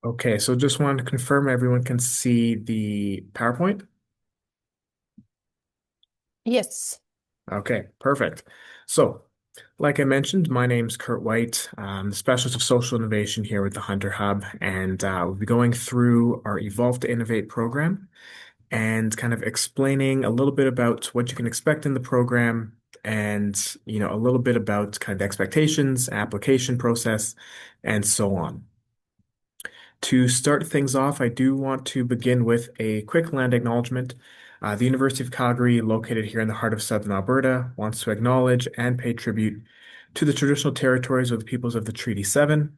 Okay, so just wanted to confirm everyone can see the PowerPoint. Yes. Okay, perfect. So, like I mentioned, my name's Kurt White. I'm the specialist of social innovation here with the Hunter Hub, and we'll be going through our Evolve to Innovate program and kind of explaining a little bit about what you can expect in the program and, a little bit about kind of the expectations, application process, and so on. To start things off, I do want to begin with a quick land acknowledgement. The University of Calgary, located here in the heart of Southern Alberta, wants to acknowledge and pay tribute to the traditional territories of the peoples of the Treaty 7.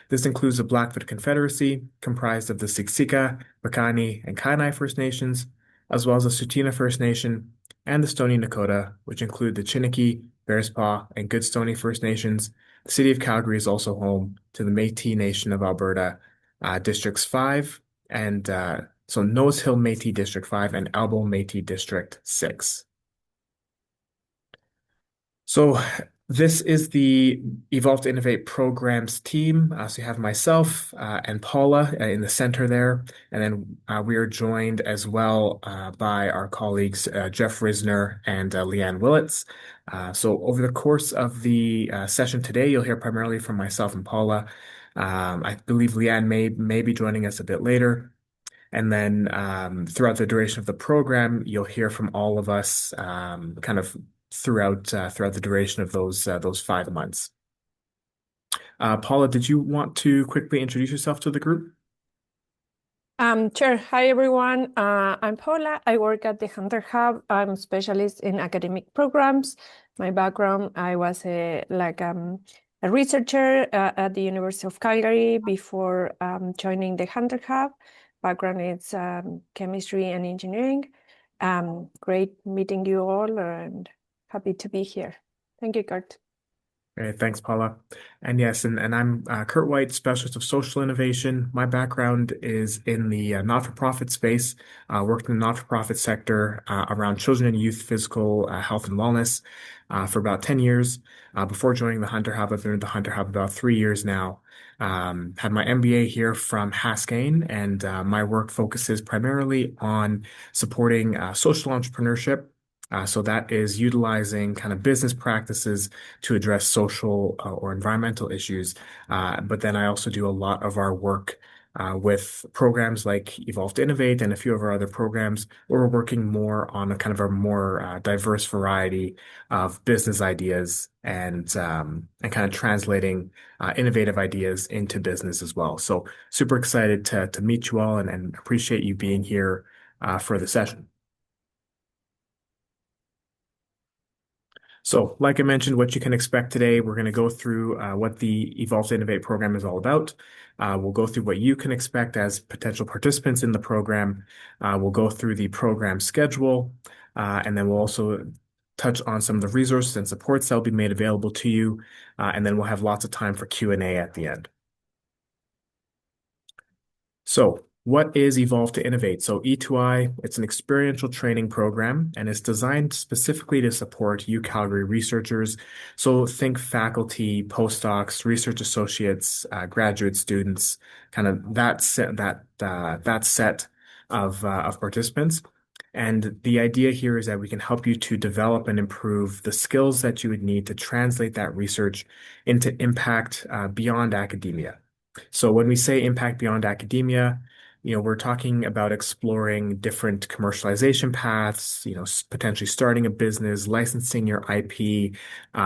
This includes the Blackfoot Confederacy, comprised of the Siksika, Piikani, and Kainai First Nations, as well as the Tsuut'ina First Nation and the Stoney Nakoda, which include the Chiniki, Bearspaw, and Goodstoney First Nations. The city of Calgary is also home to the Métis Nation of Alberta Districts 5 and so Nose Hill Métis District 5 and Elbow Métis District 6. So this is the Evolve to Innovate programs team. So you have myself and Paula in the center there, and then we are joined as well by our colleagues Jeff Risner and Lian Willetts. So over the course of the session today, you'll hear primarily from myself and Paula. I believe Lian may be joining us a bit later. And then throughout the duration of the program, you'll hear from all of us kind of throughout the duration of those 5 months. Paula, did you want to quickly introduce yourself to the group? Sure. Hi, everyone. I'm Paula. I work at the Hunter Hub. I'm a specialist in academic programs. My background, I was a researcher at the University of Calgary before joining the Hunter Hub. Background is chemistry and engineering. Great meeting you all and happy to be here. Thank you, Kurt. Great, thanks, Paula. And yes, and I'm Kurt White, specialist of social innovation. My background is in the not-for-profit space, worked in the not-for-profit sector around children and youth physical health and wellness for about 10 years. Before joining the Hunter Hub, I've been at the Hunter Hub about 3 years now. Had my MBA here from Haskayne, and my work focuses primarily on supporting social entrepreneurship. So that is utilizing kind of business practices to address social or environmental issues. But then I also do a lot of our work with programs like Evolve to Innovate and a few of our other programs where we're working more on a kind of a more diverse variety of business ideas and kind of translating innovative ideas into business as well. So super excited to meet you all and appreciate you being here for the session. So, like I mentioned, what you can expect today, we're going to go through what the Evolve to Innovate program is all about. We'll go through what you can expect as potential participants in the program. We'll go through the program schedule, and then we'll also touch on some of the resources and supports that will be made available to you. And then we'll have lots of time for Q&A at the end. So, what is Evolve to Innovate? So, E2i, it's an experiential training program and it's designed specifically to support UCalgary researchers. So, think faculty, postdocs, research associates, graduate students, kind of that set of participants. And the idea here is that we can help you to develop and improve the skills that you would need to translate that research into impact beyond academia. So when we say impact beyond academia, we're talking about exploring different commercialization paths, potentially starting a business, licensing your IP,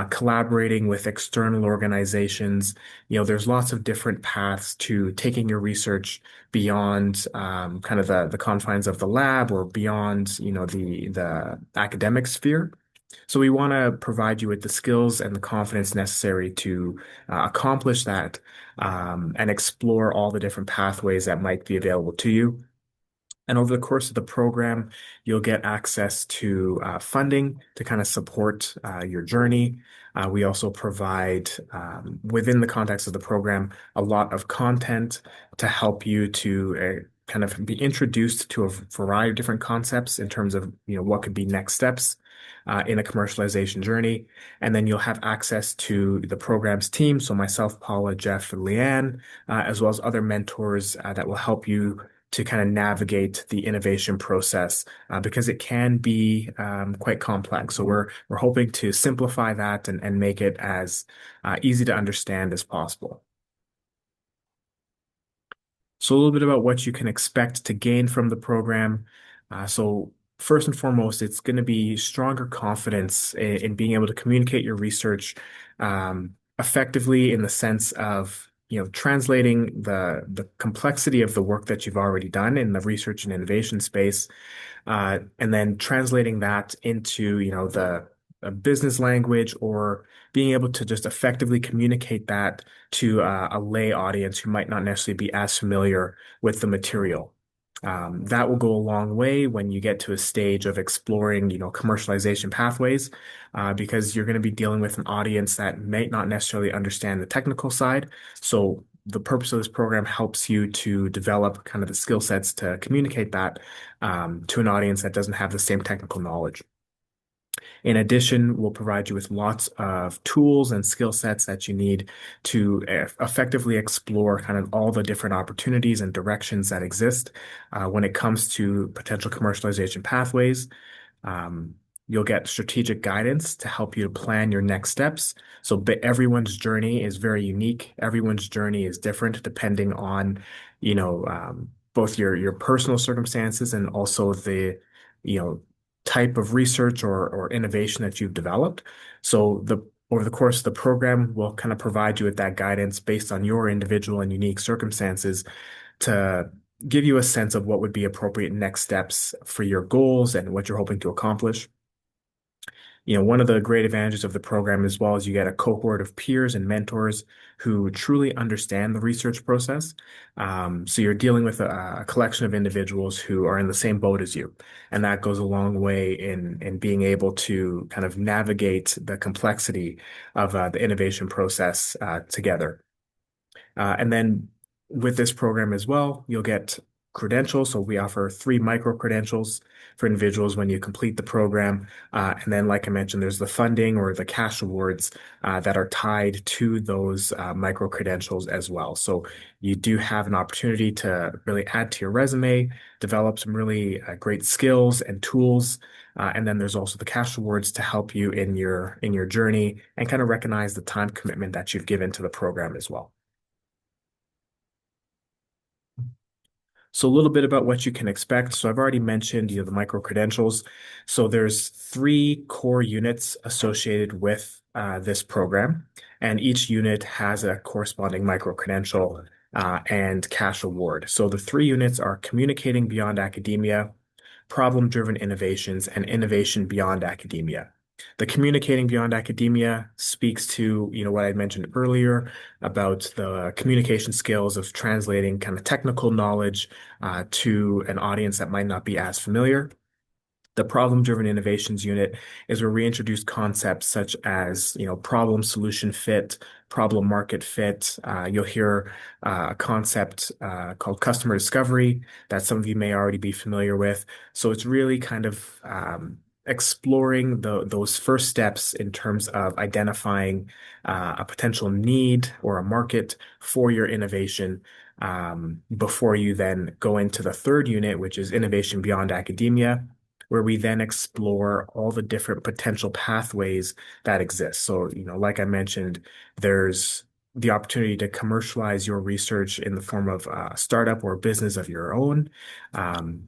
collaborating with external organizations. There's lots of different paths to taking your research beyond kind of the confines of the lab or beyond, the academic sphere. So we want to provide you with the skills and the confidence necessary to accomplish that and explore all the different pathways that might be available to you. And over the course of the program, you'll get access to funding to kind of support your journey. We also provide, within the context of the program, a lot of content to help you to kind of be introduced to a variety of different concepts in terms of, what could be next steps in a commercialization journey. And then you'll have access to the program's team. So myself, Paula, Jeff, and Lian, as well as other mentors that will help you to kind of navigate the innovation process because it can be quite complex. So we're hoping to simplify that and make it as easy to understand as possible. So a little bit about what you can expect to gain from the program. So first and foremost, it's going to be stronger confidence in being able to communicate your research effectively in the sense of, translating the complexity of the work that you've already done in the research and innovation space, and then translating that into, the a business language or being able to just effectively communicate that to a lay audience who might not necessarily be as familiar with the material. That will go a long way when you get to a stage of exploring, commercialization pathways, because you're going to be dealing with an audience that may not necessarily understand the technical side. So the purpose of this program helps you to develop kind of the skill sets to communicate that to an audience that doesn't have the same technical knowledge. In addition, we'll provide you with lots of tools and skill sets that you need to effectively explore kind of all the different opportunities and directions that exist when it comes to potential commercialization pathways. Um, you'll get strategic guidance to help you to plan your next steps. So everyone's journey is very unique. Everyone's journey is different depending on, both your personal circumstances and also the, you know, type of research or innovation that you've developed. So over the course of the program, we'll kind of provide you with that guidance based on your individual and unique circumstances to give you a sense of what would be appropriate next steps for your goals and what you're hoping to accomplish. One of the great advantages of the program as well is you get a cohort of peers and mentors who truly understand the research process. So you're dealing with a collection of individuals who are in the same boat as you. And that goes a long way in being able to kind of navigate the complexity of the innovation process together. And then with this program as well, you'll get credentials. So we offer 3 micro credentials for individuals when you complete the program. And then, like I mentioned, there's the funding or the cash awards that are tied to those micro credentials as well. So you do have an opportunity to really add to your resume, develop some really great skills and tools. And then there's also the cash awards to help you in your journey and kind of recognize the time commitment that you've given to the program as well. So a little bit about what you can expect. So I've already mentioned, the micro credentials. So there's 3 core units associated with this program, and each unit has a corresponding micro credential and cash award. So the 3 units are communicating beyond academia, problem-driven innovations, and innovation beyond academia. The communicating beyond academia speaks to, what I mentioned earlier about the communication skills of translating kind of technical knowledge to an audience that might not be as familiar. The problem-driven innovations unit is where we introduce concepts such as, problem solution fit, problem market fit. You'll hear a concept called customer discovery that some of you may already be familiar with. So it's really kind of exploring those first steps in terms of identifying a potential need or a market for your innovation before you then go into the 3rd unit, which is innovation beyond academia, where we then explore all the different potential pathways that exist. So, like I mentioned, there's the opportunity to commercialize your research in the form of a startup or a business of your own.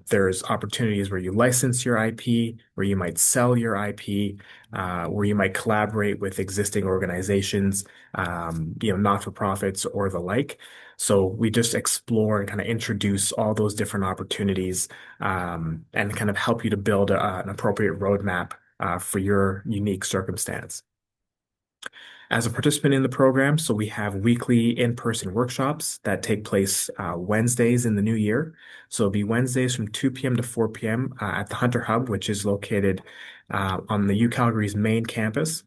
There's opportunities where you license your IP, where you might sell your IP, where you might collaborate with existing organizations, not-for-profits or the like. So we just explore and kind of introduce all those different opportunities and kind of help you to build an appropriate roadmap for your unique circumstance. As a participant in the program, so we have weekly in-person workshops that take place Wednesdays in the new year. So it'll be Wednesdays from 2 p.m. to 4 p.m. At the Hunter Hub, which is located on the UCalgary's main campus.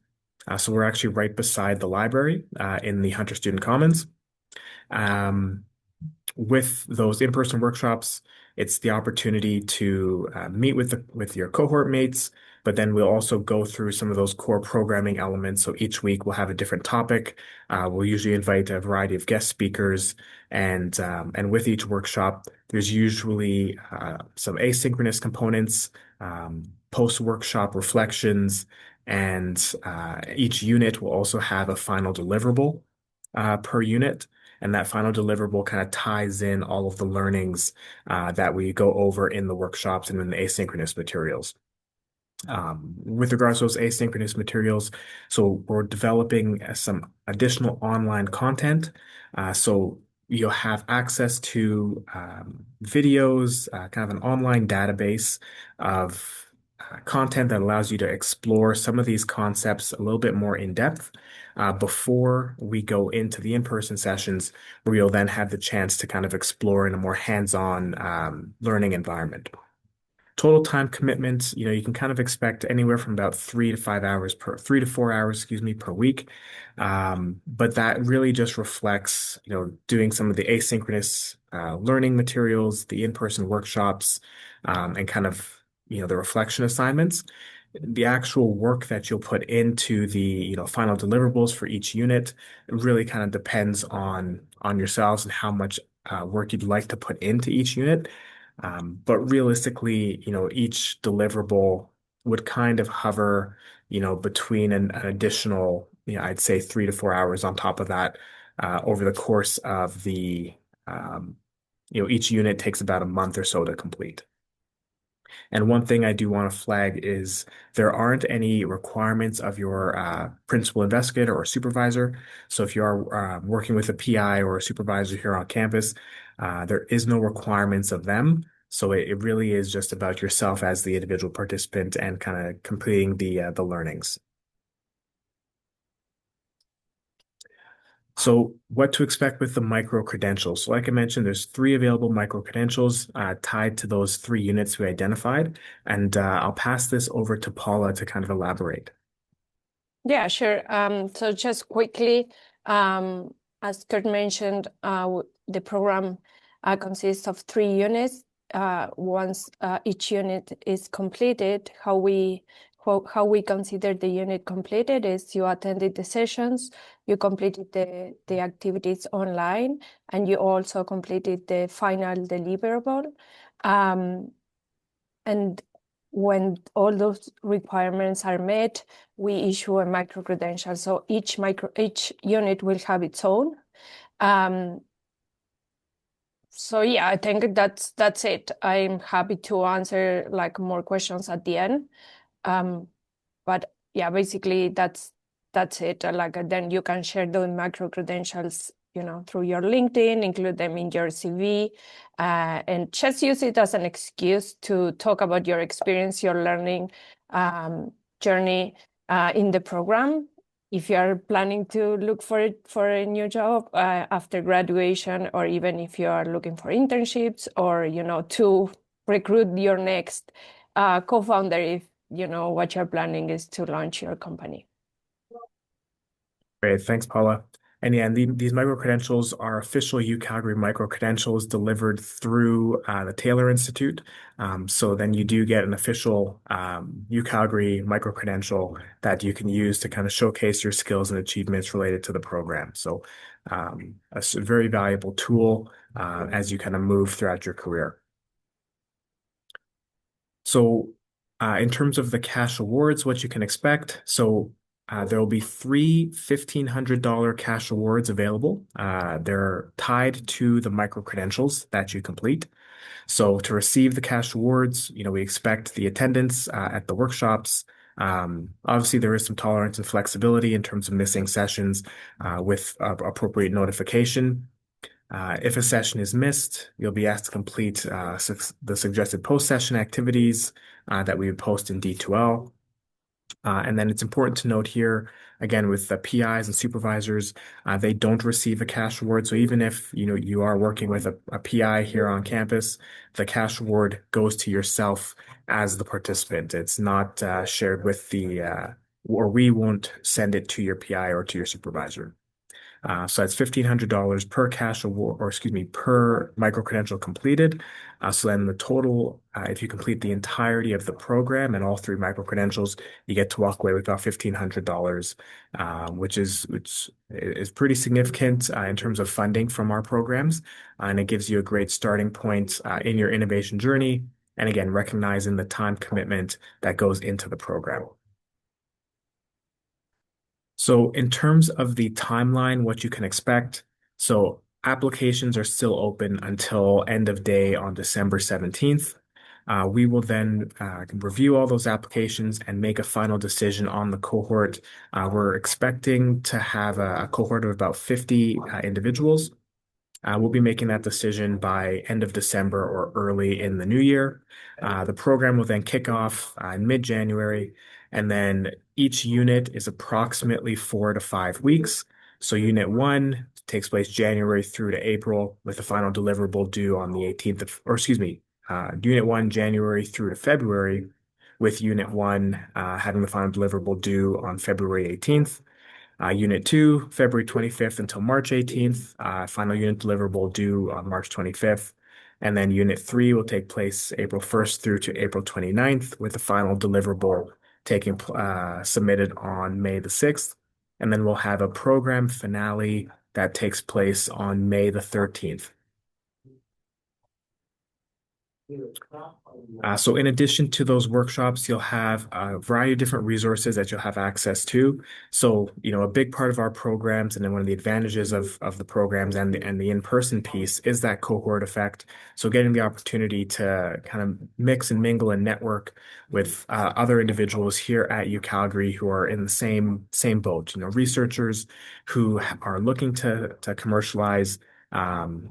So we're actually right beside the library in the Hunter Student Commons. With those in-person workshops, it's the opportunity to meet with your cohort mates, but then we'll also go through some of those core programming elements. So each week we'll have a different topic. We'll usually invite a variety of guest speakers, and with each workshop, there's usually some asynchronous components, post-workshop reflections, and each unit will also have a final deliverable per unit. And that final deliverable kind of ties in all of the learnings that we go over in the workshops and in the asynchronous materials. With regards to those asynchronous materials, so we're developing some additional online content. So you'll have access to videos, kind of an online database of content that allows you to explore some of these concepts a little bit more in depth before we go into the in-person sessions, where you'll then have the chance to kind of explore in a more hands-on learning environment. Total time commitment, you can kind of expect anywhere from about 3 to 4 hours, excuse me, per week. But that really just reflects, doing some of the asynchronous learning materials, the in-person workshops, and kind of, the reflection assignments. The actual work that you'll put into the, final deliverables for each unit really kind of depends on yourselves and how much work you'd like to put into each unit. But realistically, each deliverable would kind of hover, between an additional, I'd say 3 to 4 hours on top of that, over the course of um, each unit takes about a month or so to complete. And one thing I do want to flag is there aren't any requirements of your principal investigator or supervisor. So if you are working with a PI or a supervisor here on campus, there is no requirements of them. So it really is just about yourself as the individual participant and kind of completing the learnings. So what to expect with the micro credentials? So like I mentioned, there's 3 available micro credentials tied to those 3 units we identified. And I'll pass this over to Paula to kind of elaborate. Yeah, sure. So just quickly, as Kurt mentioned, the program consists of 3 units. Once each unit is completed, how we consider the unit completed is you attended the sessions, you completed the activities online, and you also completed the final deliverable. And when all those requirements are met, we issue a micro credential. So each unit will have its own. So yeah, I think that's it. I'm happy to answer like more questions at the end. But yeah, basically that's it. Like then you can share those macro credentials, through your LinkedIn, include them in your CV, and just use it as an excuse to talk about your experience, your learning journey in the program. If you are planning to look for a new job after graduation, or even if you are looking for internships, or to recruit your next co-founder, if what you're planning is to launch your company. Great, thanks, Paula. And yeah, and these micro credentials are official UCalgary micro credentials delivered through the Taylor Institute. So then you do get an official UCalgary micro credential that you can use to kind of showcase your skills and achievements related to the program. So a very valuable tool as you kind of move throughout your career. So in terms of the cash awards, what you can expect. So there will be 3 $1,500 cash awards available. They're tied to the micro credentials that you complete. So to receive the cash awards, we expect the attendance at the workshops. Obviously, there is some tolerance and flexibility in terms of missing sessions with appropriate notification. If a session is missed, you'll be asked to complete the suggested post-session activities that we would post in D2L. And then it's important to note here, again, with the PIs and supervisors, they don't receive a cash reward. So even if you are working with a PI here on campus, the cash reward goes to yourself as the participant. It's not shared with or we won't send it to your PI or to your supervisor. So that's $1,500 per cash award, or excuse me, per micro-credential completed. So then the total, if you complete the entirety of the program and all three micro-credentials, you get to walk away with about $1,500, which is pretty significant in terms of funding from our programs. And it gives you a great starting point in your innovation journey. And again, recognizing the time commitment that goes into the program. So in terms of the timeline, what you can expect, so applications are still open until end of day on December 17th. We will then review all those applications and make a final decision on the cohort. We're expecting to have a cohort of about 50 individuals. We'll be making that decision by end of December or early in the new year. The program will then kick off in mid-January, and then each unit is approximately 4 to 5 weeks. So Unit 1 takes place January through to April, with the final deliverable due on the 18th of, or excuse me, Unit 1 January through to February, with Unit 1 having the final deliverable due on February 18th. Unit 2, February 25th until March 18th. Final unit deliverable due on March 25th. And then Unit 3 will take place April 1st through to April 29th, with the final deliverable taking submitted on May the 6th. And then we'll have a program finale that takes place on May the 13th. So in addition to those workshops, you'll have a variety of different resources that you'll have access to. So, a big part of our programs, and then one of the advantages of the programs and the in-person piece is that cohort effect. So getting the opportunity to kind of mix and mingle and network with other individuals here at UCalgary who are in the same boat, researchers who are looking to commercialize,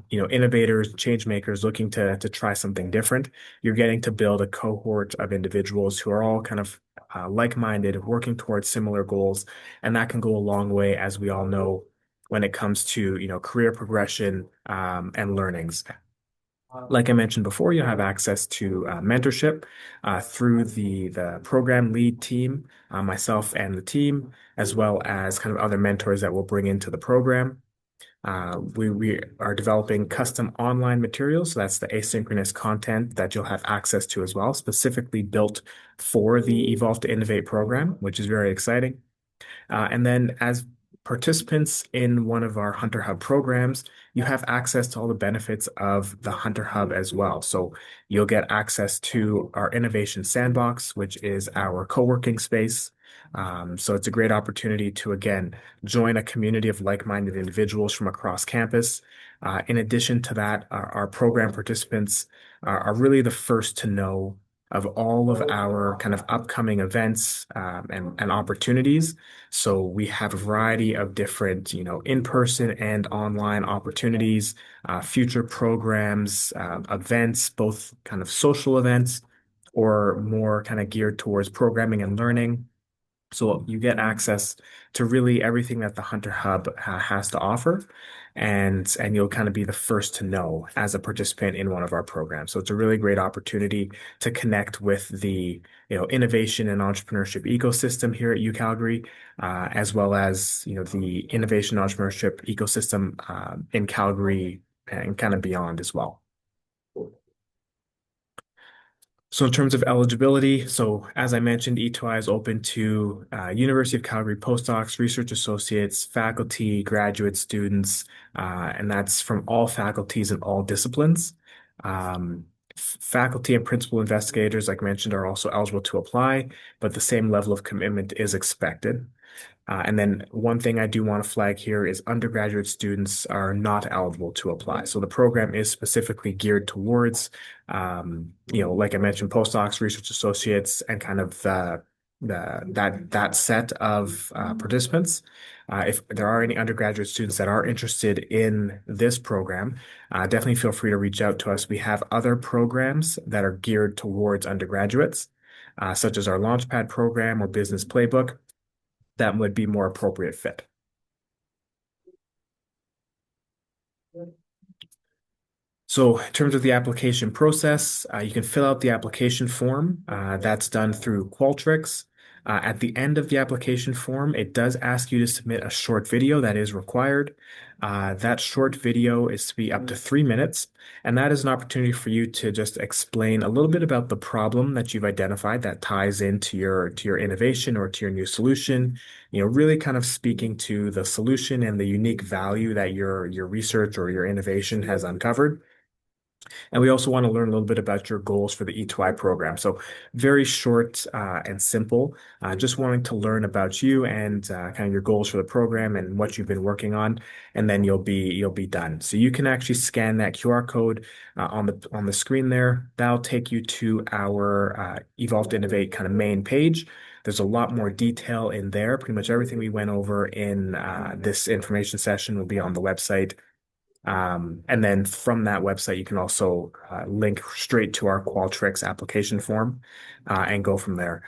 innovators, change makers looking to try something different. You're getting to build a cohort of individuals who are all kind of like-minded, working towards similar goals, and that can go a long way, as we all know, when it comes to career progression and learnings. Like I mentioned before, you have access to mentorship through the program lead team, myself and the team, as well as kind of other mentors that we'll bring into the program. We are developing custom online materials. So that's the asynchronous content that you'll have access to as well, specifically built for the Evolve to Innovate program, which is very exciting. And then as participants in one of our Hunter Hub programs, you have access to all the benefits of the Hunter Hub as well. So you'll get access to our Innovation Sandbox, which is our co-working space. So it's a great opportunity to, again, join a community of like-minded individuals from across campus. In addition to that, our program participants are really the first to know of all of our kind of upcoming events and opportunities. So we have a variety of different, in-person and online opportunities, future programs, events, both kind of social events or more kind of geared towards programming and learning. So you get access to really everything that the Hunter Hub has to offer, and you'll kind of be the first to know as a participant in one of our programs. So it's a really great opportunity to connect with the innovation and entrepreneurship ecosystem here at UCalgary, as well as the innovation entrepreneurship ecosystem in Calgary and kind of beyond as well. So in terms of eligibility, so as I mentioned, e2i is open to University of Calgary postdocs, research associates, faculty, graduate students, and that's from all faculties and all disciplines. Faculty and principal investigators, like mentioned, are also eligible to apply, but the same level of commitment is expected. And then one thing I do want to flag here is undergraduate students are not eligible to apply. So the program is specifically geared towards, like I mentioned, postdocs, research associates, and kind of that set of participants. If there are any undergraduate students that are interested in this program, definitely feel free to reach out to us. We have other programs that are geared towards undergraduates, such as our Launchpad program or Business Playbook. That would be more appropriate fit. So in terms of the application process, you can fill out the application form. That's done through Qualtrics. At the end of the application form, it does ask you to submit a short video that is required. That short video is to be up to 3 minutes, and that is an opportunity for you to just explain a little bit about the problem that you've identified that ties into your innovation or to your new solution. Really kind of speaking to the solution and the unique value that your research or your innovation has uncovered. And we also want to learn a little bit about your goals for the E2I program. So very short and simple, just wanting to learn about you and kind of your goals for the program and what you've been working on, and then you'll be done. So you can actually scan that QR code on the screen there. That'll take you to our Evolve to Innovate kind of main page. There's a lot more detail in there. Pretty much everything we went over in this information session will be on the website. And then from that website, you can also link straight to our Qualtrics application form and go from there.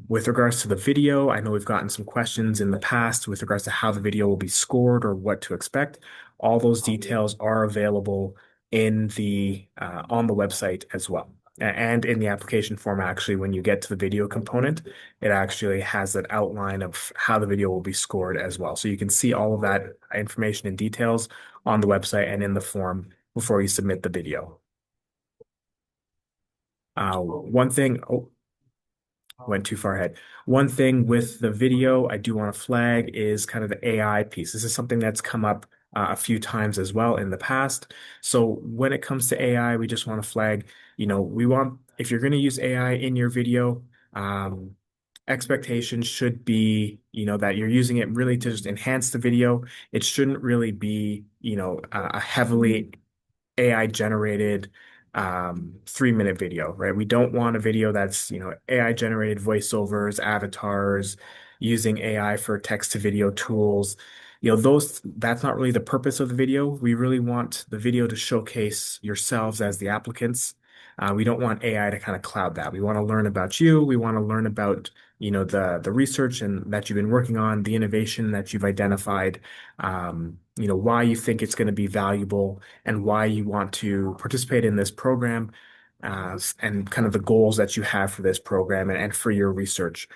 With regards to the video, I know we've gotten some questions in the past with regards to how the video will be scored or what to expect. All those details are available in the on the website as well. And in the application form, actually, when you get to the video component, it actually has an outline of how the video will be scored as well. So you can see all of that information and details on the website and in the form before you submit the video. One thing, went too far ahead. One thing with the video I do want to flag is kind of the AI piece. This is something that's come up a few times as well in the past. So when it comes to AI, we just want to flag, we want, if you're going to use AI in your video, expectations should be, that you're using it really to just enhance the video. It shouldn't really be, a heavily AI generated 3 minute video, right? We don't want a video that's, AI generated voiceovers, avatars, using AI for text to video tools. That's not really the purpose of the video. We really want the video to showcase yourselves as the applicants. We don't want AI to kind of cloud that. We want to learn about you. We want to learn about, the research and that you've been working on, the innovation that you've identified, why you think it's going to be valuable and why you want to participate in this program, and kind of the goals that you have for this program and for your research.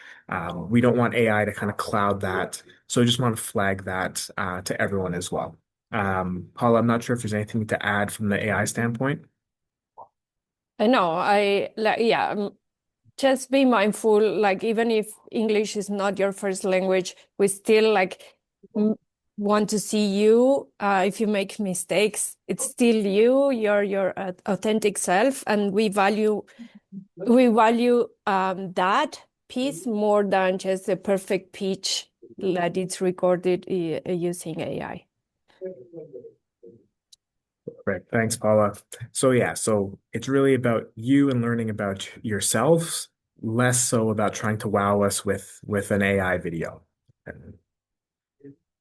We don't want AI to kind of cloud that. So I just want to flag that to everyone as well. Paula, I'm not sure if there's anything to add from the AI standpoint. No, yeah, just be mindful, like even if English is not your first language, we still want to see you. If you make mistakes, it's still you, your authentic self, and we value that piece more than just a perfect pitch that it's recorded using AI. Right. Thanks, Paula. So yeah, so it's really about you and learning about yourselves, less so about trying to wow us with an AI video.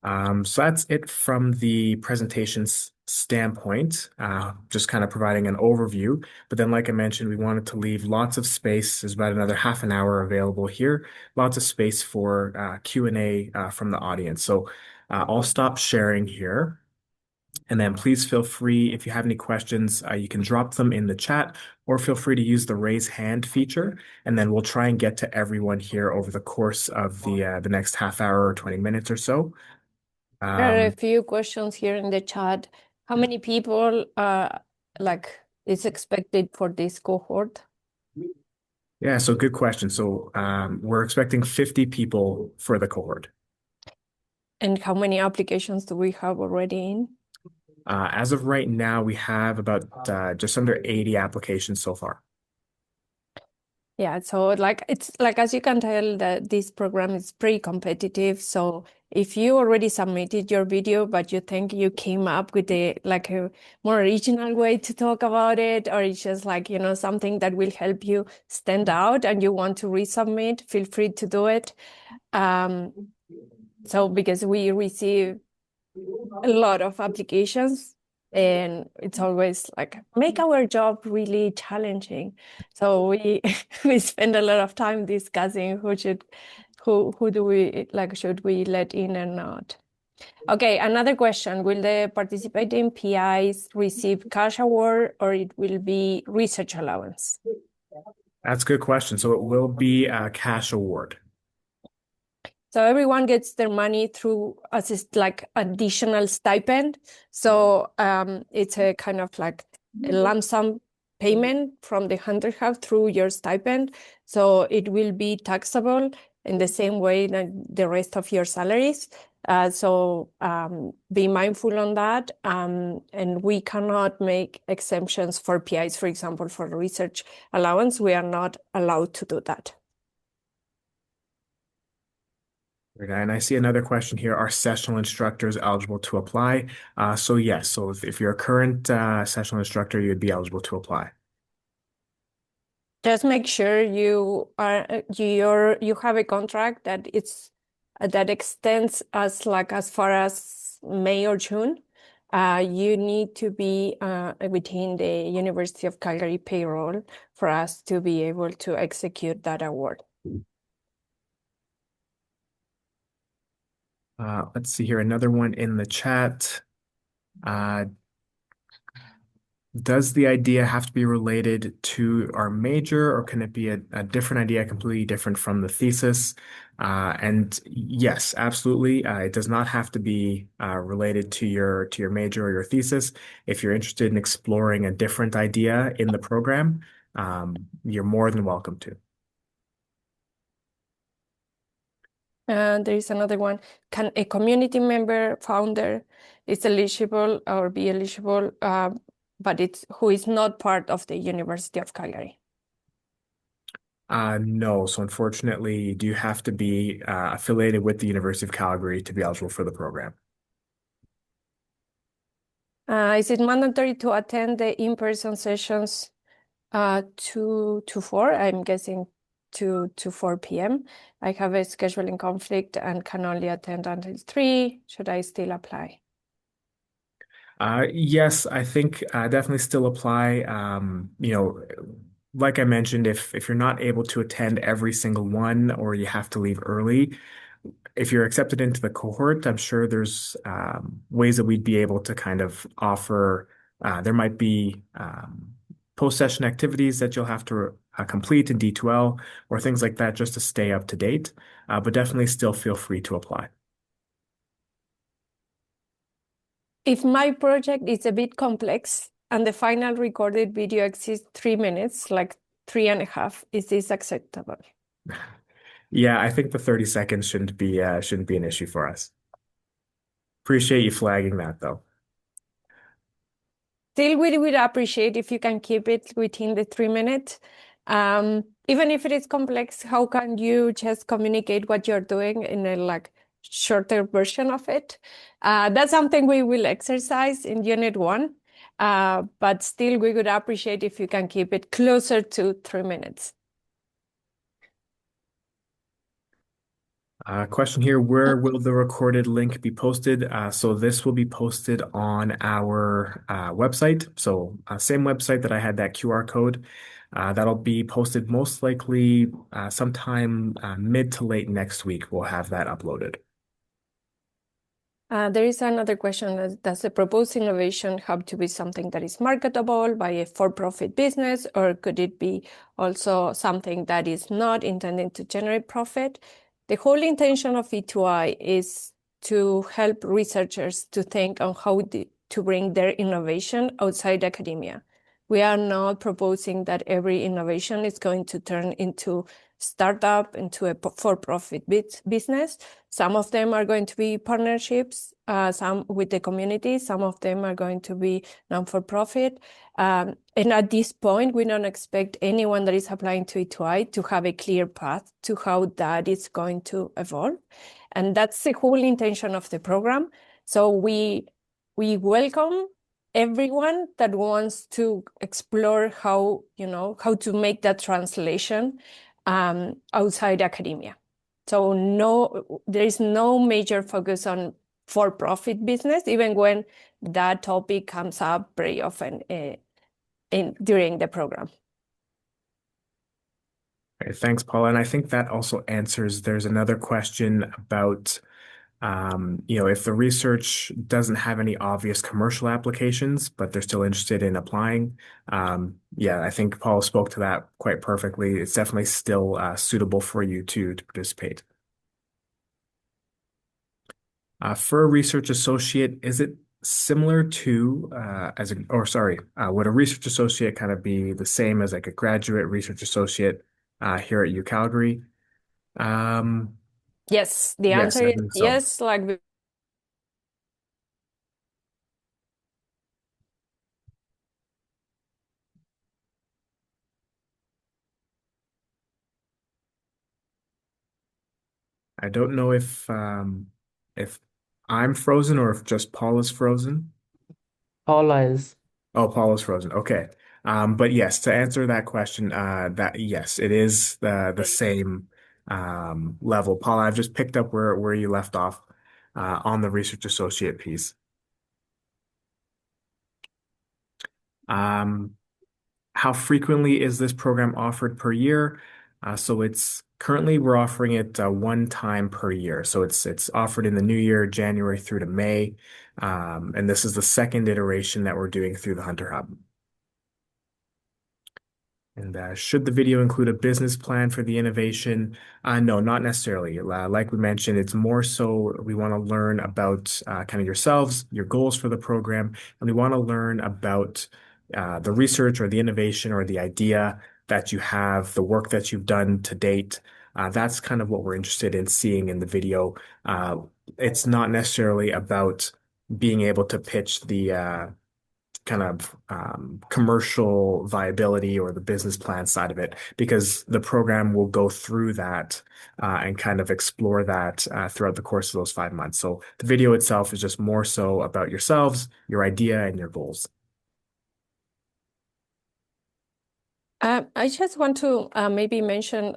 So that's it from the presentations standpoint, just kind of providing an overview. But then, like I mentioned, we wanted to leave lots of space. There's about another half an hour available here, lots of space for Q&A from the audience. So I'll stop sharing here. And then please feel free, if you have any questions, you can drop them in the chat or feel free to use the raise hand feature. And then we'll try and get to everyone here over the course of the next half hour or 20 minutes or so. There are a few questions here in the chat. How many people is expected for this cohort? Yeah, so good question. So we're expecting 50 people for the cohort. And how many applications do we have already in? As of right now, we have about just under 80 applications so far. Yeah, so it's like, as you can tell, that this program is pretty competitive. So if you already submitted your video, but you think you came up with a more original way to talk about it, or it's just something that will help you stand out and you want to resubmit, feel free to do it. So because we receive a lot of applications, and it's always make our job really challenging. So we we spend a lot of time discussing who do we should we let in or not. Okay, another question. Will the participating PIs receive cash award or it will be research allowance? That's a good question. So it will be a cash award. So everyone gets their money through as like additional stipend. So it's a kind of like a lump sum payment from the Hunter Hub through your stipend. So it will be taxable in the same way that the rest of your salaries. So be mindful on that. And we cannot make exemptions for PIs, for example, for research allowance. We are not allowed to do that. And I see another question here. Are sessional instructors eligible to apply? So yes. So if you're a current sessional instructor, you'd be eligible to apply. Just make sure you have a contract that it's that extends as far as May or June. You need to be within the University of Calgary payroll for us to be able to execute that award. Let's see here. Another one in the chat. Uh, Does the idea have to be related to our major, or can it be a different idea, completely different from the thesis? And yes, absolutely. It does not have to be related to your major or your thesis. If you're interested in exploring a different idea in the program, you're more than welcome to. And there is another one. Can a community member founder is eligible or be eligible, but it's who is not part of the University of Calgary? No, so unfortunately, you do have to be affiliated with the University of Calgary to be eligible for the program. Is it mandatory to attend the in-person sessions 2 to 4? I'm guessing 2 to 4 p.m. I have a scheduling conflict and can only attend until 3. Should I still apply? Yes, I think definitely still apply. Like I mentioned, if you're not able to attend every single one or you have to leave early, if you're accepted into the cohort, I'm sure there's ways that we'd be able to kind of offer. There might be post-session activities that you'll have to complete in D2L or things like that just to stay up to date. But definitely still feel free to apply. If my project is a bit complex and the final recorded video exceeds 3 minutes, like 3.5, is this acceptable? Yeah, I think the 30 seconds shouldn't be an issue for us. Appreciate you flagging that though. Still, we would appreciate if you can keep it within the 3 minutes. Even if it is complex, how can you just communicate what you're doing in a like shorter version of it? That's something we will exercise in Unit 1. But still, we would appreciate if you can keep it closer to 3 minutes. Question here, where will the recorded link be posted? So this will be posted on our website. So same website that I had that QR code. That'll be posted most likely sometime mid to late next week. We'll have that uploaded. There is another question. Does the proposed innovation have to be something that is marketable by a for-profit business, or could it be also something that is not intended to generate profit? The whole intention of E2I is to help researchers to think on how to bring their innovation outside academia. We are not proposing that every innovation is going to turn into startup, into a for-profit business. Some of them are going to be partnerships, some with the community, some of them are going to be non-for-profit. And at this point, we don't expect anyone that is applying to E2I to have a clear path to how that is going to evolve. And that's the whole intention of the program. So we welcome everyone that wants to explore how to make that translation outside academia. So no, there is no major focus on for-profit business, even when that topic comes up very often during the program. Okay, thanks, Paula. And I think that also answers, there's another question about If the research doesn't have any obvious commercial applications, but they're still interested in applying, yeah, I think Paul spoke to that quite perfectly. It's definitely still suitable for you to participate. For a research associate, is it similar to would a research associate kind of be the same as like a graduate research associate here at UCalgary? Um, Yes, the yes, answer I is think so. yes. Like I don't know if I'm frozen or if just Paul is frozen. Paula is. Oh, Paul is frozen. Okay. But yes, to answer that question, that yes, it is the same level. Paul, I've just picked up where you left off on the research associate piece. Um, how frequently is this program offered per year? So it's currently we're offering it one time per year. So it's offered in the new year, January through to May. And this is the second iteration that we're doing through the Hunter Hub. And should the video include a business plan for the innovation? No, not necessarily. Like we mentioned, it's more so we want to learn about kind of yourselves, your goals for the program, and we want to learn about the research or the innovation or the idea that you have, the work that you've done to date. That's kind of what we're interested in seeing in the video. Uh, it's not necessarily about being able to pitch the kind of commercial viability or the business plan side of it, because the program will go through that and kind of explore that throughout the course of those 5 months. So the video itself is just more so about yourselves, your idea, and your goals. I just want to maybe mention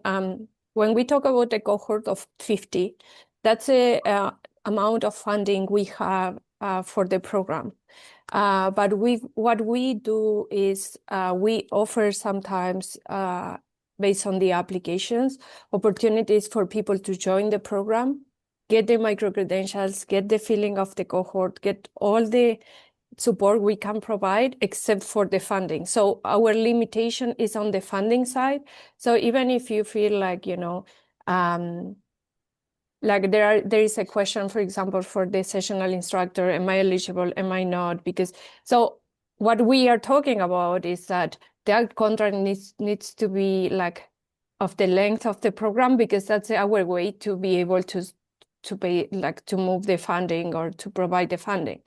when we talk about a cohort of 50, that's a amount of funding we have for the program. But what we do is we offer sometimes, based on the applications, opportunities for people to join the program, get the micro-credentials, get the feeling of the cohort, get all the support we can provide except for the funding. So our limitation is on the funding side. So even if you feel like, like there is a question, for example, for the sessional instructor, am I eligible, am I not? Because so what we are talking about is that that contract needs to be like of the length of the program, because that's our way to be able to pay, like to move the funding or to provide the funding.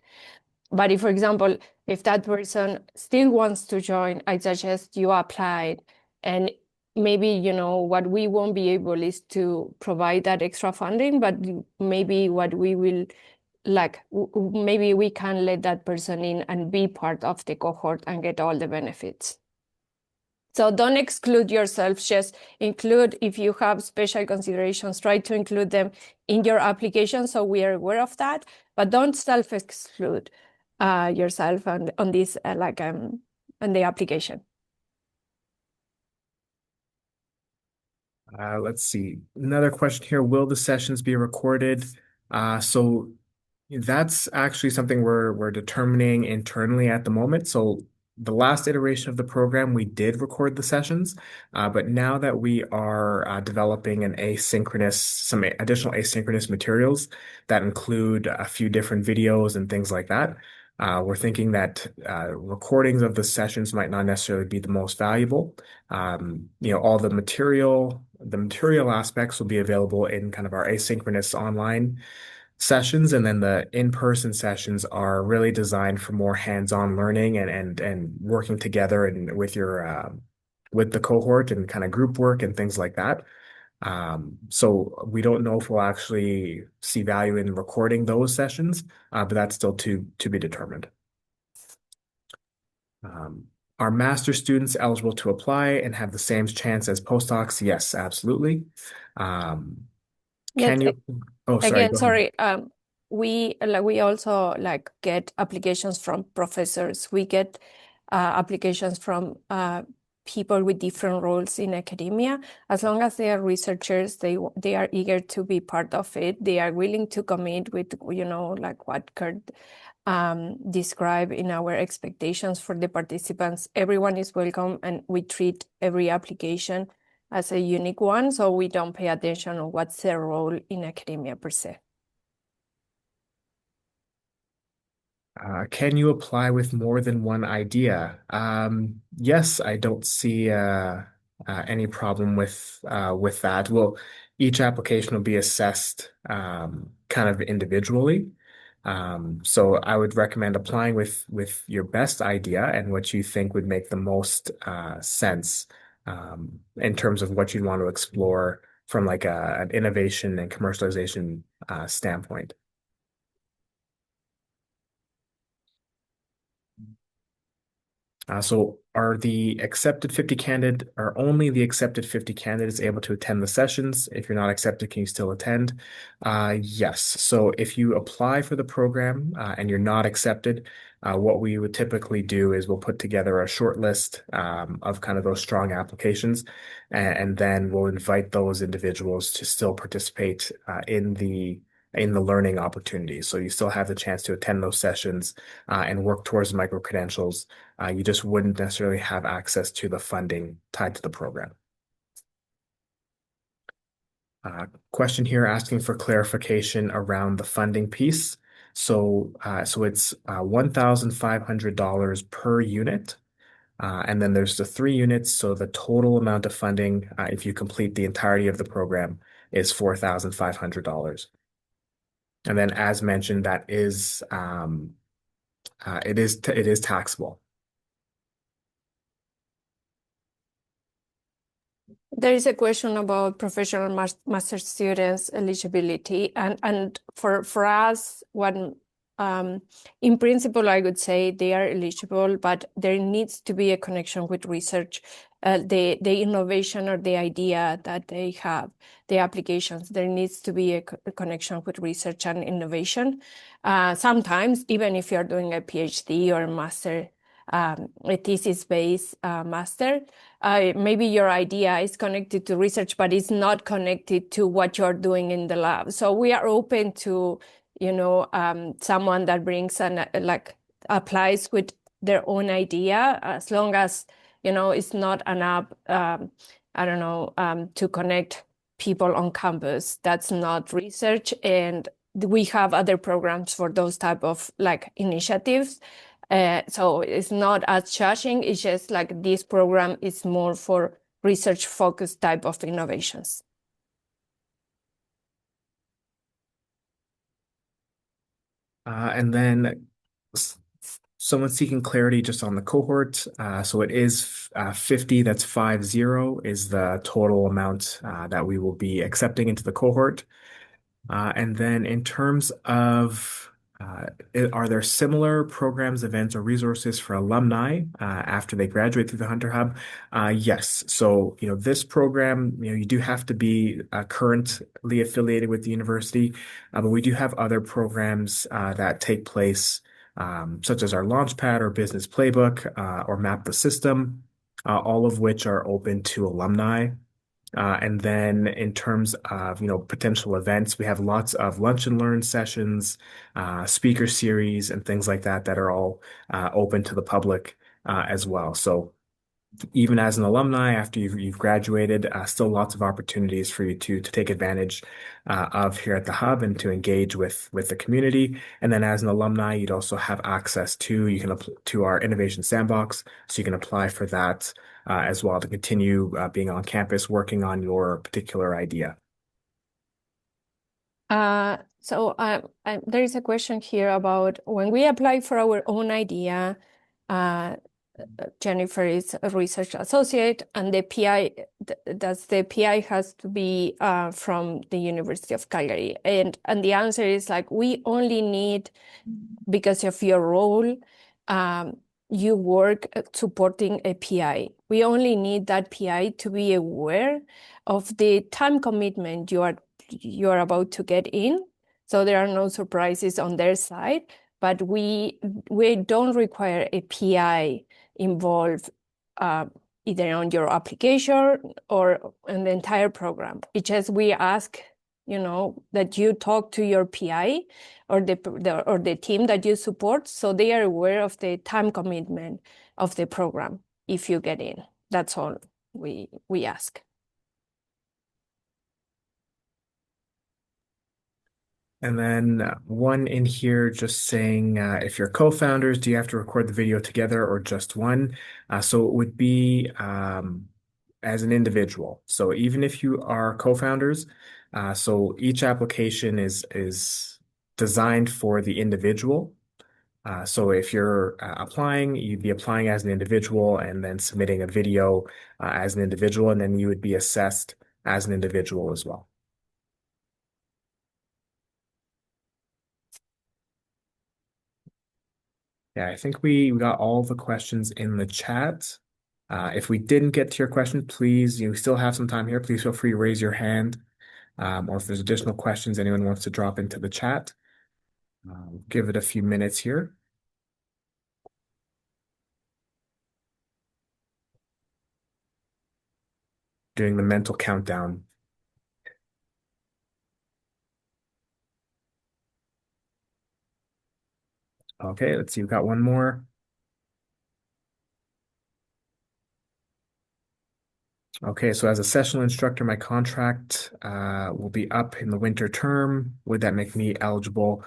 But if, for example, if that person still wants to join, I suggest you apply. And maybe, what we won't be able is to provide that extra funding, but maybe what we will like, maybe we can let that person in and be part of the cohort and get all the benefits. So don't exclude yourself, just include, if you have special considerations, try to include them in your application so we are aware of that, but don't self-exclude yourself on this on the application. Let's see. Another question here. Will the sessions be recorded? So that's actually something we're determining internally at the moment. So the last iteration of the program, we did record the sessions, but now that we are developing some additional asynchronous materials that include a few different videos and things like that, we're thinking that recordings of the sessions might not necessarily be the most valuable. All the material aspects will be available in kind of our asynchronous online sessions, and then the in-person sessions are really designed for more hands-on learning and working together and with the cohort and kind of group work and things like that. So we don't know if we'll actually see value in recording those sessions, but that's still to be determined. Are master students eligible to apply and have the same chance as postdocs? Yes, absolutely. Yes, Can you? Oh, sorry. again, Go ahead. sorry. We also like get applications from professors. We get applications from people with different roles in academia. As long as they are researchers, they are eager to be part of it. They are willing to commit with, like what Kurt described in our expectations for the participants. Everyone is welcome, and we treat every application as a unique one, so we don't pay attention on what's their role in academia per se. Can you apply with more than one idea? Yes, I don't see any problem with that. Well, each application will be assessed kind of individually. So I would recommend applying with your best idea and what you think would make the most sense in terms of what you'd want to explore from like an innovation and commercialization standpoint. So are only the accepted 50 candidates able to attend the sessions? If you're not accepted, can you still attend? Yes. So if you apply for the program and you're not accepted, what we would typically do is we'll put together a short list of kind of those strong applications, and then we'll invite those individuals to still participate in the learning opportunities. So you still have the chance to attend those sessions and work towards micro credentials. You just wouldn't necessarily have access to the funding tied to the program. Question here asking for clarification around the funding piece. So it's $1,500 per unit. And then there's the 3 units. So the total amount of funding, if you complete the entirety of the program, is $4,500. And then, as mentioned, that is it is taxable. There is a question about professional master students eligibility, and for us, in principle, I would say they are eligible, but there needs to be a connection with research, the innovation or the idea that they have, the applications. There needs to be a connection with research and innovation. Sometimes, even if you're doing a PhD or a master, a thesis-based master, maybe your idea is connected to research, but it's not connected to what you're doing in the lab. So we are open to, someone that brings applies with their own idea, as long as, it's not an app, to connect people on campus. That's not research. And we have other programs for those type of initiatives. So it's not as charging. It's just like this program is more for research-focused type of innovations. And then someone seeking clarity just on the cohort. So it is 50, that's 50 is the total amount that we will be accepting into the cohort. And then in terms of are there similar programs, events, or resources for alumni after they graduate through the Hunter Hub? Yes. So, this program, you do have to be currently affiliated with the university, but we do have other programs that take place, such as our Launchpad or Business Playbook or Map the System, all of which are open to alumni. And then in terms of, potential events, we have lots of lunch and learn sessions, speaker series, and things like that that are all open to the public as well. So even as an alumni, after you've graduated, still lots of opportunities for you to take advantage of here at the Hub and to engage with the community. And then as an alumni, you'd also have access to our Innovation Sandbox, so you can apply for that as well to continue being on campus working on your particular idea. So there is a question here about when we apply for our own idea. Jennifer is a research associate, and the PI, the PI has to be from the University of Calgary. And the answer is we only need, because of your role, you work supporting a PI. We only need that PI to be aware of the time commitment you are about to get in. So there are no surprises on their side, but we don't require a PI involved either on your application or in the entire program. It's just we ask, that you talk to your PI or the team that you support, so they are aware of the time commitment of the program if you get in. That's all we ask. And then one in here just saying, if you're co-founders, do you have to record the video together or just one? So it would be as an individual. So even if you are co-founders, so each application is designed for the individual. So if you're applying, you'd be applying as an individual and then submitting a video as an individual, and then you would be assessed as an individual as well. Yeah, I think we got all the questions in the chat. If we didn't get to your question, please, you still have some time here. Please feel free to raise your hand. Or if there's additional questions anyone wants to drop into the chat, give it a few minutes here. Doing the mental countdown. Okay, let's see. We've got one more. Okay, so as a sessional instructor, my contract will be up in the winter term. Would that make me eligible?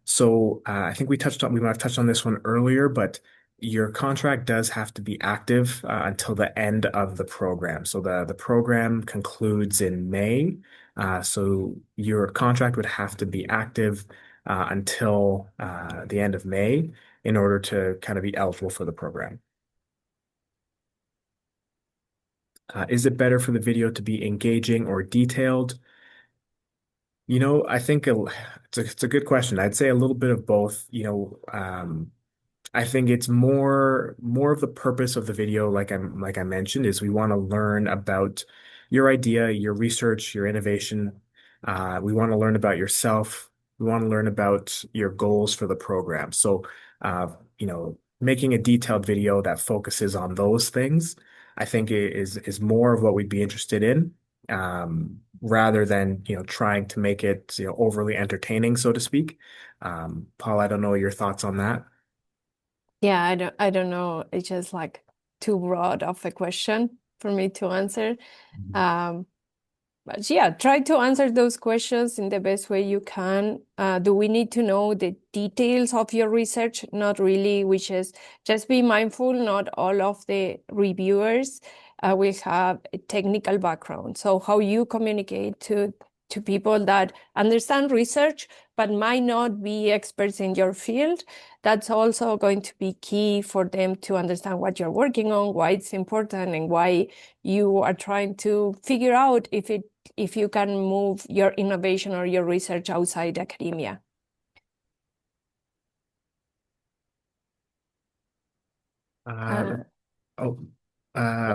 So I think we might have touched on this one earlier, but your contract does have to be active until the end of the program. So the program concludes in May. So your contract would have to be active until the end of May in order to kind of be eligible for the program. Is it better for the video to be engaging or detailed? I think it's a good question. I'd say a little bit of both. I think it's more of the purpose of the video, like I mentioned, is we want to learn about your idea, your research, your innovation. We want to learn about yourself. We want to learn about your goals for the program. So, making a detailed video that focuses on those things, I think is more of what we'd be interested in, rather than trying to make it overly entertaining, so to speak. Paul, I don't know your thoughts on that. Yeah, I don't know. It's just like too broad of a question for me to answer. But yeah, try to answer those questions in the best way you can. Do we need to know the details of your research? Not really, which is just be mindful, not all of the reviewers will have a technical background. So how you communicate to people that understand research but might not be experts in your field, that's also going to be key for them to understand what you're working on, why it's important, and why you are trying to figure out if you can move your innovation or your research outside academia.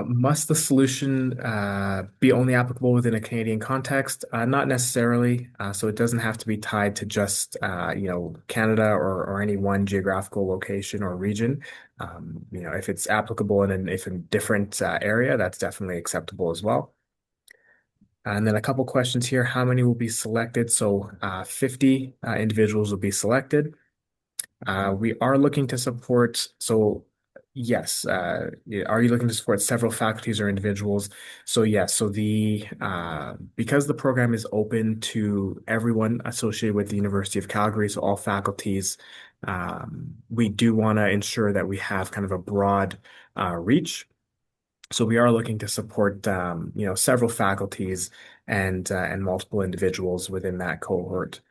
Must the solution be only applicable within a Canadian context? Not necessarily. So it doesn't have to be tied to just Canada or any one geographical location or region. If it's applicable in a different area, that's definitely acceptable as well. And then a couple questions here. How many will be selected? So 50 individuals will be selected. We are looking to support, so yes, yeah, are you looking to support several faculties or individuals? So yes, so because the program is open to everyone associated with the University of Calgary, so all faculties, we do want to ensure that we have kind of a broad reach. So we are looking to support several faculties and multiple individuals within that cohort.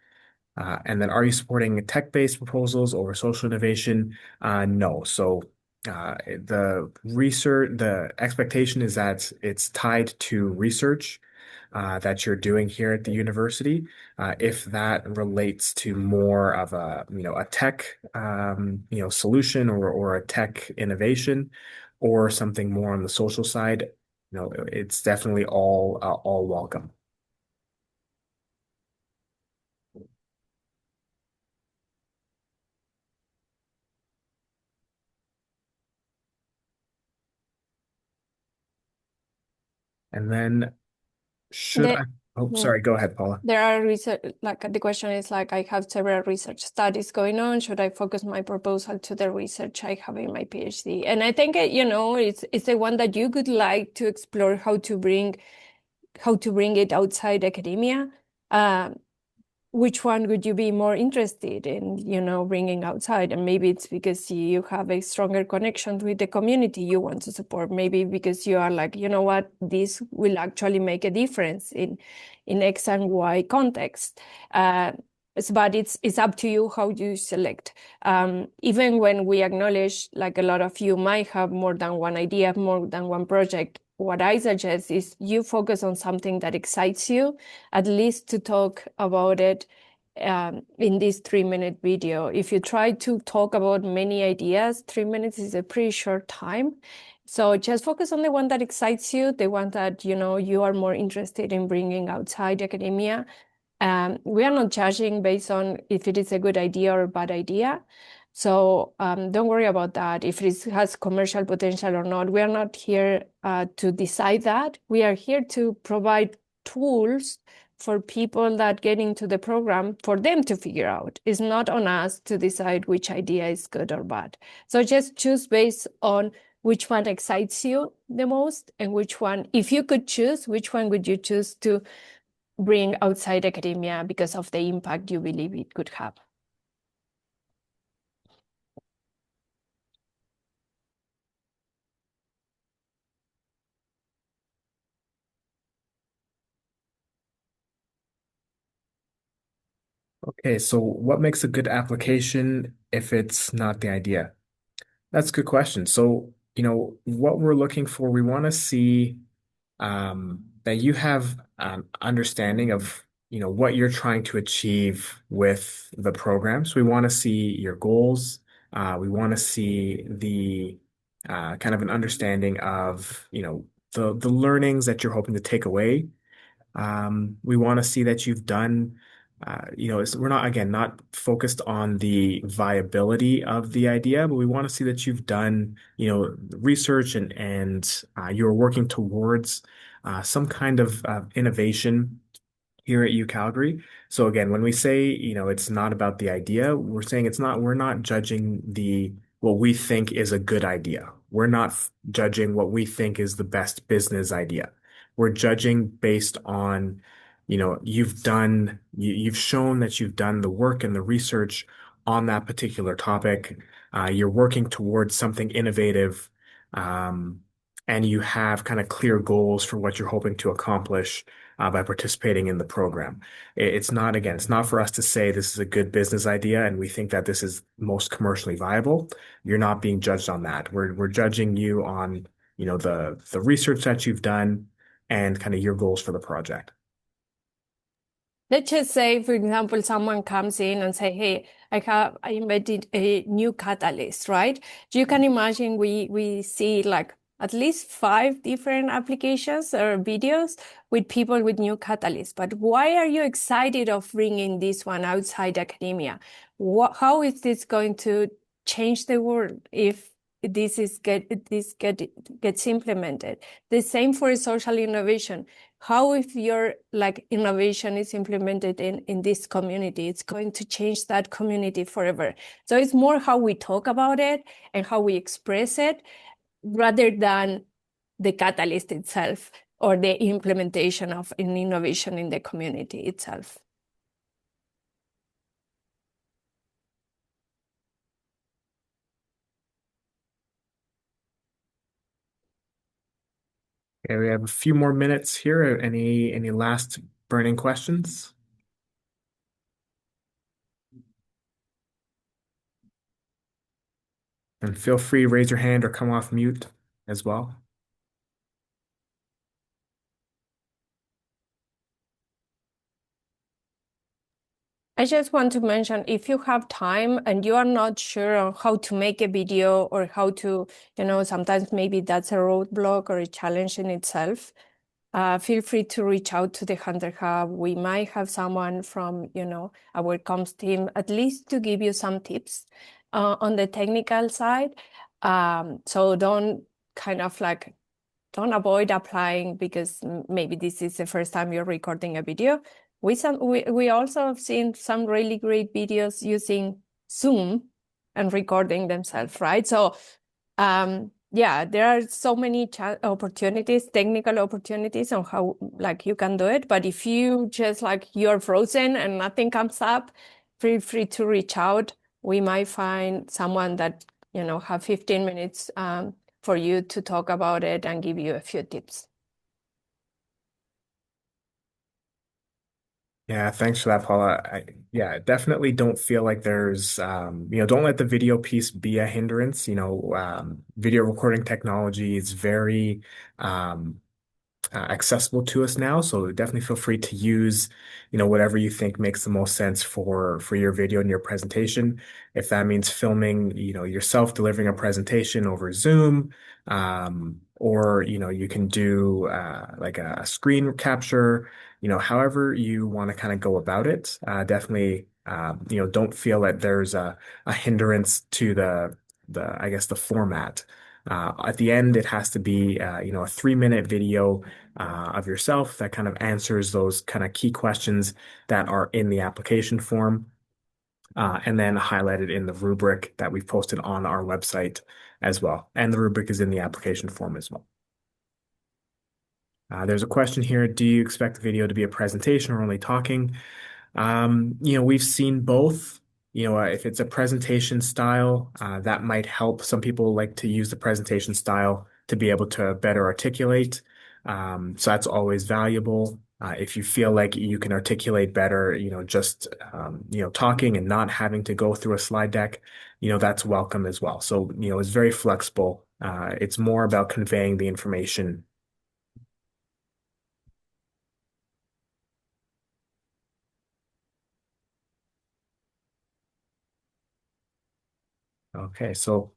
And then are you supporting tech-based proposals over social innovation? No. So the expectation is that it's tied to research that you're doing here at the university. If that relates to more of a tech solution or a tech innovation or something more on the social side, it's definitely all welcome. And then should The, I? Oh, yeah. sorry. Go ahead, Paula. There are research, like the question is like, I have several research studies going on. Should I focus my proposal to the research I have in my PhD? And I think, it's the one that you could like to explore how to bring it outside academia. Which one would you be more interested in, bringing outside? And maybe it's because you have a stronger connection with the community you want to support. Maybe because you are like, you know what, this will actually make a difference in X and Y context. But it's up to you how you select. Even when we acknowledge, like a lot of you might have more than one idea, more than one project, what I suggest is you focus on something that excites you, at least to talk about it in this 3-minute video. If you try to talk about many ideas, 3 minutes is a pretty short time. So just focus on the one that excites you, the one that you are more interested in bringing outside academia. We are not judging based on if it is a good idea or a bad idea. So don't worry about that, if it has commercial potential or not. We are not here to decide that. We are here to provide tools for people that get into the program for them to figure out. It's not on us to decide which idea is good or bad. So just choose based on which one excites you the most, and which one, if you could choose, which one would you choose to bring outside academia because of the impact you believe it could have. Okay, so what makes a good application if it's not the idea? That's a good question. So, what we're looking for, we want to see that you have understanding of, what you're trying to achieve with the program. So we want to see your goals. We want to see the kind of an understanding of, the learnings that you're hoping to take away. We want to see that you've done, we're not, again, not focused on the viability of the idea, but we want to see that you've done, research and you're working towards some kind of innovation here at UCalgary. So again, when we say, it's not about the idea, we're saying we're not judging what we think is a good idea. We're not judging what we think is the best business idea. We're judging based on, you've shown that you've done the work and the research on that particular topic. You're working towards something innovative, and you have kind of clear goals for what you're hoping to accomplish by participating in the program. It's not, again, it's not for us to say this is a good business idea and we think that this is most commercially viable. You're not being judged on that. We're judging you on, the research that you've done and kind of your goals for the project. Let's just say, for example, someone comes in and say, hey, I invented a new catalyst, right? You can imagine we see like at least 5 different applications or videos with people with new catalysts. But why are you excited of bringing this one outside academia? How is this going to change the world if this gets implemented? The same for social innovation. How if your innovation is implemented in this community, it's going to change that community forever. So it's more how we talk about it and how we express it rather than the catalyst itself or the implementation of an innovation in the community itself. Okay, we have a few more minutes here. Any last burning questions? And feel free to raise your hand or come off mute as well. I just want to mention, if you have time and you are not sure on how to make a video or how to, sometimes maybe that's a roadblock or a challenge in itself, feel free to reach out to the Hunter Hub. We might have someone from, our comms team, at least to give you some tips on the technical side. So don't kind of don't avoid applying because maybe this is the first time you're recording a video. We also have seen some really great videos using Zoom and recording themselves, right? So yeah, there are so many opportunities, technical opportunities on how like you can do it. But if you just like you're frozen and nothing comes up, feel free to reach out. We might find someone that, you know, have 15 minutes for you to talk about it and give you a few tips. Yeah, thanks for that, Paula. Yeah, definitely don't feel like there's, don't let the video piece be a hindrance. Video recording technology is very, um, accessible to us now. So definitely feel free to use, whatever you think makes the most sense for your video and your presentation. If that means filming, yourself delivering a presentation over Zoom, or you can do like a screen capture, however you want to kind of go about it. Definitely, don't feel that there's a hindrance to the I guess the format. At the end, it has to be, a 3-minute video of yourself that kind of answers those kind of key questions that are in the application form, and then highlighted in the rubric that we've posted on our website as well. And the rubric is in the application form as well. There's a question here. Do you expect the video to be a presentation or only talking? We've seen both. If it's a presentation style, that might help. Some people like to use the presentation style to be able to better articulate. So that's always valuable. If you feel like you can articulate better, just talking and not having to go through a slide deck, that's welcome as well. So, it's very flexible. It's more about conveying the information. Okay, so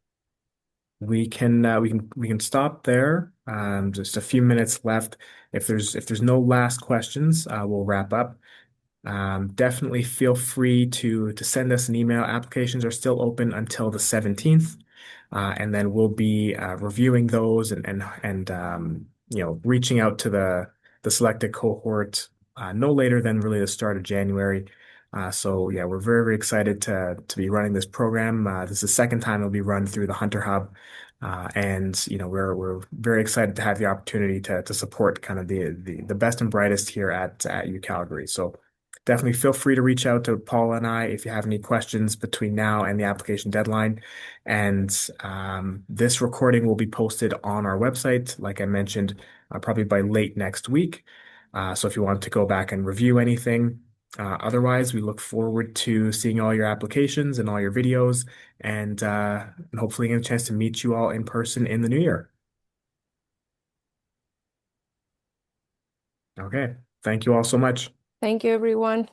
we can stop there. Just a few minutes left. If there's no last questions, we'll wrap up. Definitely feel free to send us an email. Applications are still open until the 17th, and then we'll be reviewing those and reaching out to the selected cohort no later than really the start of January. So yeah, we're very, very excited to be running this program. This is the second time it'll be run through the Hunter Hub. And we're very excited to have the opportunity to support kind of the best and brightest here at UCalgary. So definitely feel free to reach out to Paula and I if you have any questions between now and the application deadline. And this recording will be posted on our website, like I mentioned, probably by late next week. So if you want to go back and review anything, otherwise, we look forward to seeing all your applications and all your videos, and hopefully get a chance to meet you all in person in the new year. Okay, thank you all so much. Thank you, everyone.